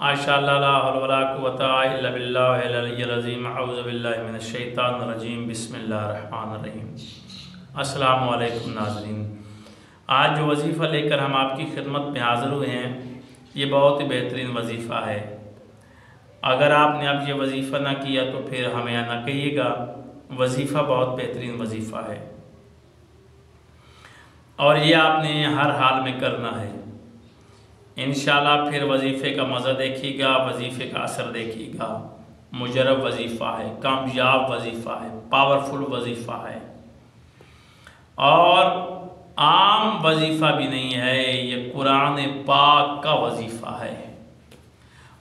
ماشاء اللہ لا حول ولا قوۃ الا باللہ العلی العظیم اعوذ باللہ من الشیطان الرجیم بسم اللہ الرحمن الرحیم۔ السلام علیکم ناظرین، آج جو وظیفہ لے کر ہم آپ کی خدمت میں حاضر ہوئے ہیں یہ بہت ہی بہترین وظیفہ ہے۔ اگر آپ نے اب یہ وظیفہ نہ کیا تو پھر ہمیں نہ کہیے گا، وظیفہ بہت بہترین وظیفہ ہے اور یہ آپ نے ہر حال میں کرنا ہے انشاءاللہ۔ پھر وظیفے کا مزہ دیکھیے گا، وظیفے کا اثر دیکھیے گا۔ مجرب وظیفہ ہے، کامیاب وظیفہ ہے، پاورفل وظیفہ ہے اور عام وظیفہ بھی نہیں ہے، یہ قرآن پاک کا وظیفہ ہے،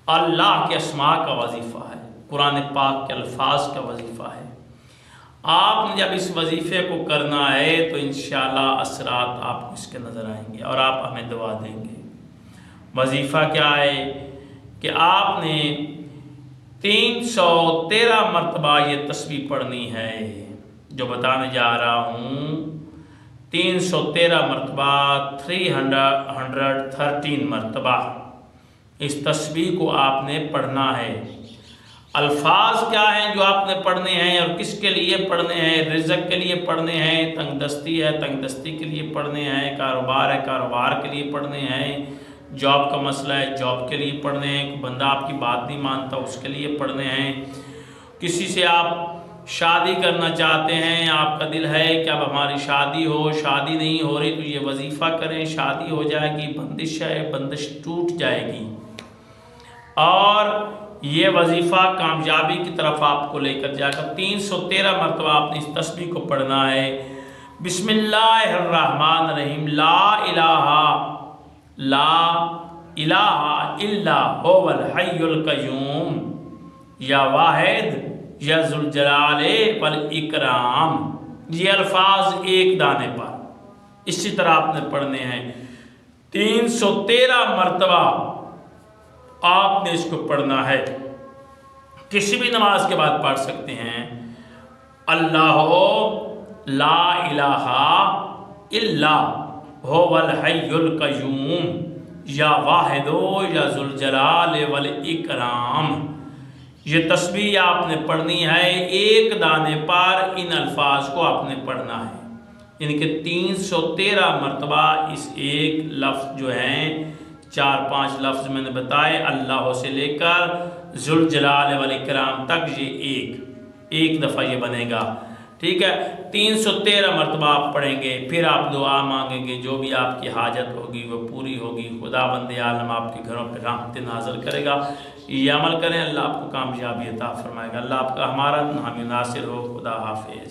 اللہ کے اسماء کا وظیفہ ہے، قرآن پاک کے الفاظ کا وظیفہ ہے۔ آپ نے جب اس وظیفے کو کرنا ہے تو انشاءاللہ اثرات آپ کو اس کے نظر آئیں گے اور آپ ہمیں دعا دیں گے۔ وظیفہ کیا ہے کہ آپ نے 313 مرتبہ یہ تسبیح پڑھنی ہے، جو بتانے جا رہا ہوں 313 مرتبہ، 313 مرتبہ اس تسبیح کو آپ نے پڑھنا ہے۔ الفاظ کیا ہیں جو آپ نے پڑھنے ہیں اور کس کے لیے پڑھنے ہیں؟ رزق کے لیے پڑھنے ہیں، تنگ دستی ہے تنگ دستی کے لیے پڑھنے ہیں، کاروبار ہے کاروبار کے لیے پڑھنے ہیں، جاب کا مسئلہ ہے جاب کے لیے پڑھنے ہیں، کوئی بندہ آپ کی بات نہیں مانتا اس کے لیے پڑھنے ہیں، کسی سے آپ شادی کرنا چاہتے ہیں، آپ کا دل ہے کہ اب ہماری شادی ہو، شادی نہیں ہو رہی تو یہ وظیفہ کریں، شادی ہو جائے گی، بندش ہے بندش ٹوٹ جائے گی اور یہ وظیفہ کامیابی کی طرف آپ کو لے کر جائے گا۔ 313 مرتبہ آپ نے اس تسبیح کو پڑھنا ہے۔ بسم اللہ الرحمن الرحیم، لا الہ الا هو الحی القیوم یا واحد یا ذوالجلال والاکرام۔ یہ الفاظ ایک دانے پر اسی طرح آپ نے پڑھنے ہیں 313 مرتبہ آپ نے اس کو پڑھنا ہے۔ کسی بھی نماز کے بعد پڑھ سکتے ہیں۔ اللہ لا الہ الا هو الحی القیوم یا واحد یا ذوالجلال والاکرام۔ یہ تسبیح آپ نے پڑھنی ہے، ایک دانے پر ان الفاظ کو آپ نے پڑھنا ہے، یعنی کہ 313 مرتبہ اس ایک لفظ جو ہیں 4-5 لفظ میں نے بتائے، اللہ سے لے کر ذوالجلال والاکرام تک یہ ایک دفعہ یہ بنے گا، ٹھیک ہے۔ 313 مرتبہ آپ پڑھیں گے، پھر آپ دعا مانگیں گے، جو بھی آپ کی حاجت ہوگی وہ پوری ہوگی، خداوند عالم آپ کے گھروں پہ رحمت نازل کرے گا۔ یہ عمل کریں، اللہ آپ کو کامیابی عطا فرمائے گا۔ اللہ آپ کا ہمارا حامی ناصر ہو۔ خدا حافظ۔